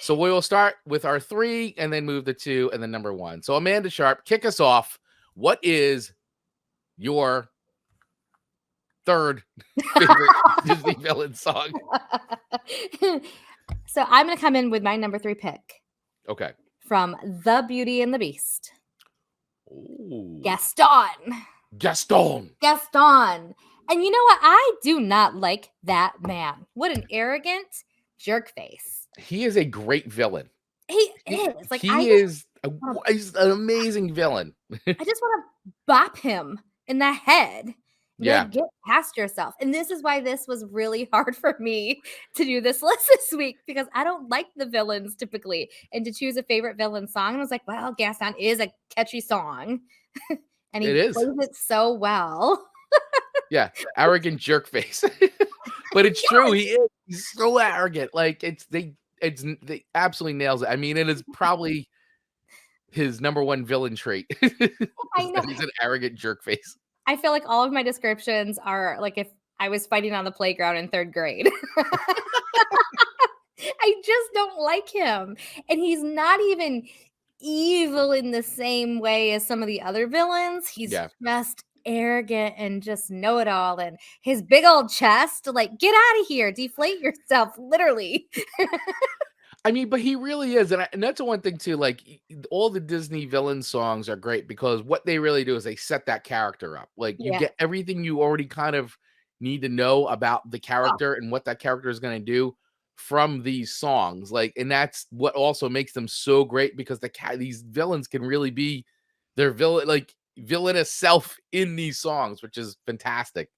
So we will start with our 3 and then move to 2 and then number 1. So Amanda Sharp, kick us off. What is your third favorite Disney villain song? So I'm going to come in with my number 3 pick. Okay. From The Beauty and the Beast. Ooh. Gaston. And you know what? I do not like that man. What an arrogant jerk face. He is a great villain. He is. Like, he's an amazing villain. I just want to bop him in the head. Yeah. Get past yourself. And this is why this was really hard for me to do this list this week, because I don't like the villains typically. And to choose a favorite villain song, I was like, well, Gaston is a catchy song. And he plays it so well. Yeah, arrogant jerk face. But it's true. He's so arrogant. Like they absolutely nails it. I mean, it is probably his number 1 villain trait. I know. He's an arrogant jerk face. I feel like all of my descriptions are like if I was fighting on the playground in 3rd grade. I just don't like him. And he's not even evil in the same way as some of the other villains. He's just arrogant and just know-it-all, and his big old chest, like, get out of here, deflate yourself, literally. I mean, but he really is, and that's the one thing too. Like, all the Disney villain songs are great because what they really do is they set that character up. Like, you get everything you already kind of need to know about the character and what that character is going to do from these songs. Like, and that's what also makes them so great, because these villains can really be their villainous self in these songs, which is fantastic.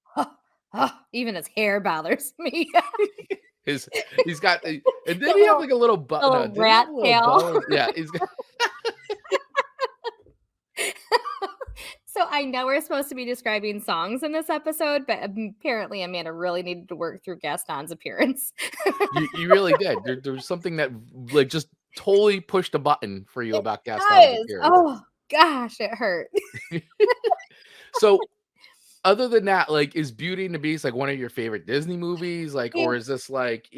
Even his hair bothers me. He's got and then he have like a little rat tail. Yeah, he's got So I know we're supposed to be describing songs in this episode, but apparently Amanda really needed to work through Gaston's appearance. You really did. There's something that like just totally pushed a button for you about Gaston's appearance. Oh gosh, it hurt. So other than that, like, is Beauty and the Beast like one of your favorite Disney movies? Like, or is this like,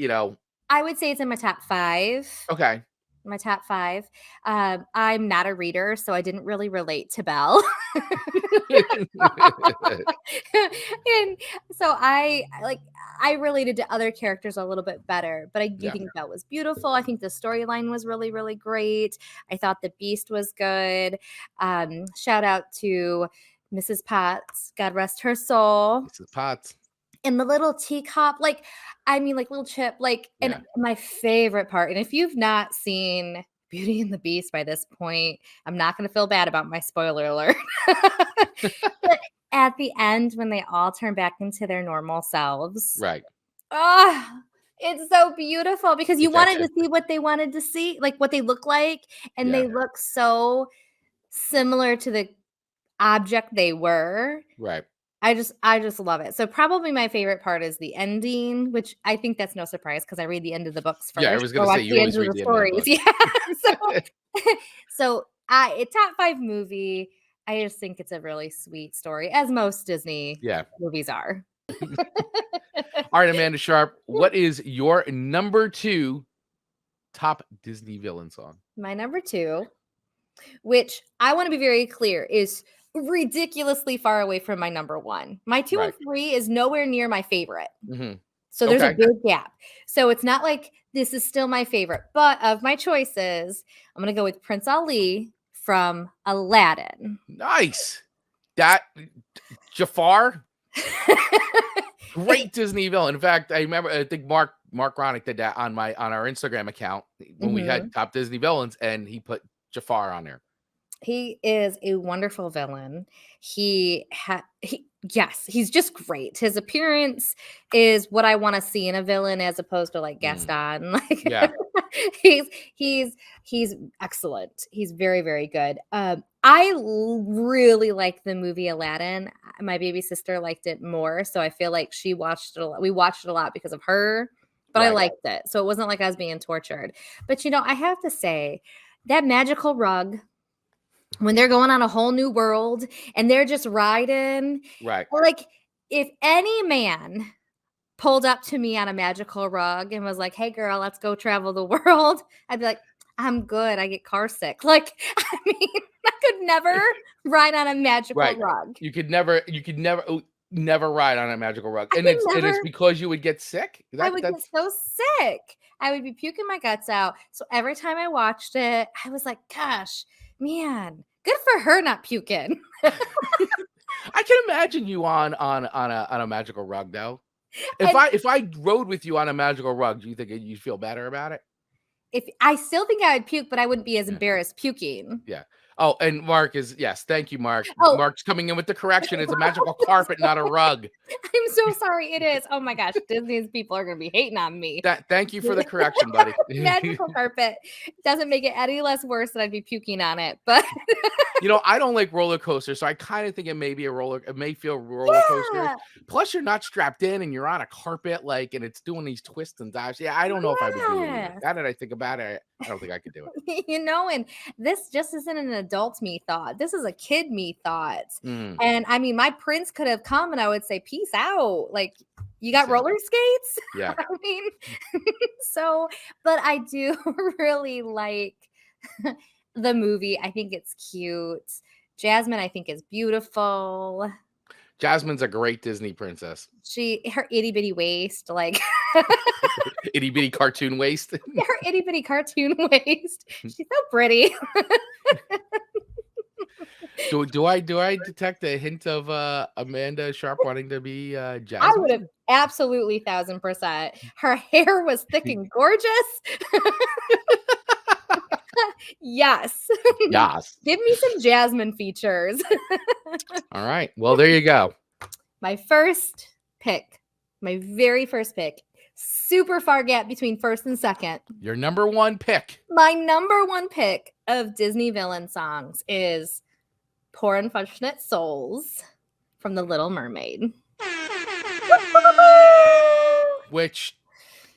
I would say it's in my top 5. Okay. My top 5. I'm not a reader, so I didn't really relate to Belle. And so I related to other characters a little bit better, but I do think Belle was beautiful. I think the storyline was really, really great. I thought the Beast was good. Shout out to Mrs. Potts, God rest her soul. Mrs. Potts. And the little teacup, like little Chip, and my favorite part, and if you've not seen Beauty and the Beast by this point, I'm not going to feel bad about my spoiler alert. But at the end, when they all turn back into their normal selves. Right. It's so beautiful, because you wanted to see what they wanted to see, like what they look like. And they look so similar to the object they were. Right. I just love it. So probably my favorite part is the ending, which I think that's no surprise because I read the end of the books first. Yeah, I was going to say you always read the stories. So it's top 5 movie. I just think it's a really sweet story, as most Disney movies are. All right, Amanda Sharp, what is your number 2 top Disney villain song? My number 2, which I want to be very clear, is ridiculously far away from my number 1. My 2 and 3 is nowhere near my favorite. Mm-hmm. So there's a big gap. So it's not like this is still my favorite, but of my choices, I'm going to go with Prince Ali from Aladdin. Nice. That Jafar. Great Disney villain. In fact, I think Mark Ronick did that on our Instagram account when we had top Disney villains, and he put Jafar on there. He is a wonderful villain. He's just great. His appearance is what I want to see in a villain, as opposed to like Gaston. He's excellent. He's very, very good. I really like the movie Aladdin. My baby sister liked it more, so I feel like we watched it a lot because of her. But I liked it, so it wasn't like I was being tortured. But I have to say that magical rug, when they're going on a whole new world and they're just riding. Right. Like, if any man pulled up to me on a magical rug and was like, "Hey girl, let's go travel the world," I'd be like, "I'm good. I get car sick." Like, I mean, I could never ride on a magical Right. rug. Never ride on a magical rug. I And could it's never because you would get sick? I That would get that's so sick. I would be puking my guts out. So every time I watched it, I was like, "Gosh, man, good for her not puking." I can imagine you on a magical rug though. And If I rode with you on a magical rug, do you think you'd feel better about it? if I still think I would puke, but I wouldn't be as Yeah. embarrassed puking. Yeah. Oh, and Mark is yes, thank you, Mark. Oh, Mark's coming in with the correction. It's a magical carpet, not a rug. I'm so sorry. It is. Oh my gosh, Disney's people are gonna be hating on me. Thank you for the correction, buddy. Magical carpet doesn't make it any less worse that I'd be puking on it, but I don't like roller coasters, so I kind of think it may feel roller coaster. yeah, Plus, you're not strapped in and you're on a carpet, like, and it's doing these twists and dives. Yeah, I don't know if I would do it either. yes. Now that I think about it, I don't think I could do it. And this just isn't an adult me thought. This is a kid me thought. Mm, And I mean, my prince could have come and I would say, "Peace out." Like, you got roller exactly. skates? Yeah. I mean, so, but I do really like the movie. I think it's cute. Jasmine, I think, is beautiful. Jasmine's a great Disney princess. Her itty bitty waist, like Itty bitty cartoon waist. her itty bitty cartoon waist. She's so pretty. Do I detect a hint of Amanda Sharp wanting to be I would have Jasmine? absolutely 1000%. Her hair was thick and gorgeous. Yes. Yes. Give me some Jasmine features. All right. Well, there you go. My first pick, my very first pick, super far gap between first and second. Your number one pick. My number one pick of Disney villain songs is Poor Unfortunate Souls from The Little Mermaid. Which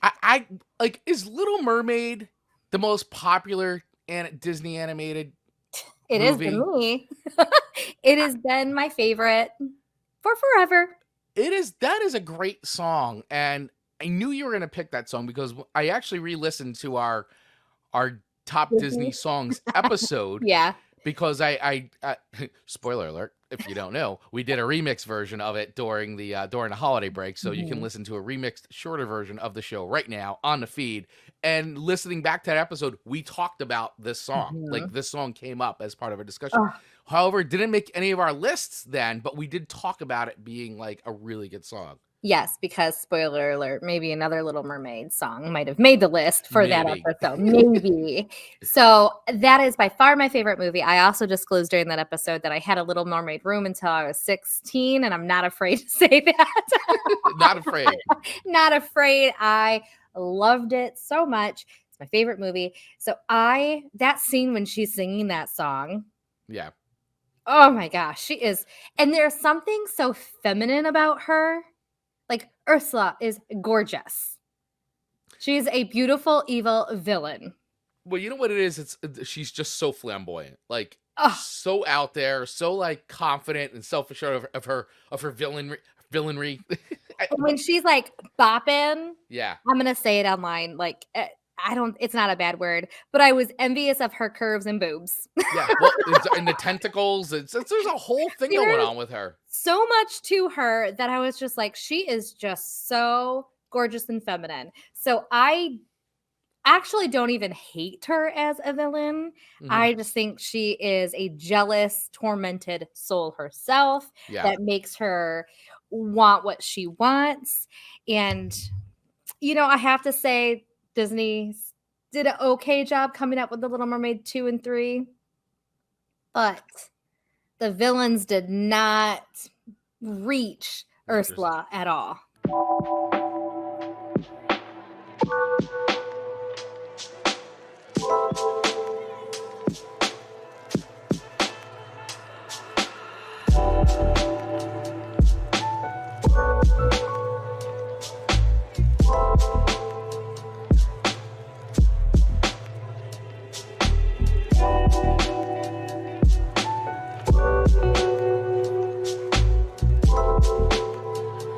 I like. Is Little Mermaid the most popular Disney animated It is to movie? me. It has been my favorite for forever. That is a great song, and I knew you were gonna pick that song because I actually re-listened to our top Disney Disney. songs episode Yeah. because I spoiler alert, if you don't know, we did a remix version of it during the holiday break, so you can Mhm. listen to a remixed shorter version of the show right now on the feed. And listening back to that episode, we talked about this song. Like, Mhm. this song came up as part of a discussion. Oh, However, it didn't make any of our lists then, but we did talk about it being like a really good song. yes, because spoiler alert, maybe another Little Mermaid song might have made the list for that Maybe. episode. Maybe. So that is by far my favorite movie. I also disclosed during that episode that I had a Little Mermaid room until I was 16, and I'm not afraid to say that. Not afraid. Not afraid. I loved it so much. It's my favorite movie. So that scene when she's singing that song, Yeah. oh my gosh, she is. And there's something so feminine about her. Like, Ursula is gorgeous. She's a beautiful, evil villain. Well, you know what it is? She's just so flamboyant, like Oh, so out there, so like confident and self assured of her villainry. and when she's like bopping, Yeah, I'm gonna say it online. Like, I don't. It's not a bad word, but I was envious of her curves and boobs. yeah. Well, and the tentacles. There's a whole thing going There's on with her. so much to her that I was just like, she is just so gorgeous and feminine. So I actually don't even hate her as a villain. Hmm. I just think she is a jealous, tormented soul herself Yeah, that makes her want what she wants. And, I have to say, Disney did an okay job coming up with The Little Mermaid 2 and 3, but the villains did not reach yeah. There's Ursula at all.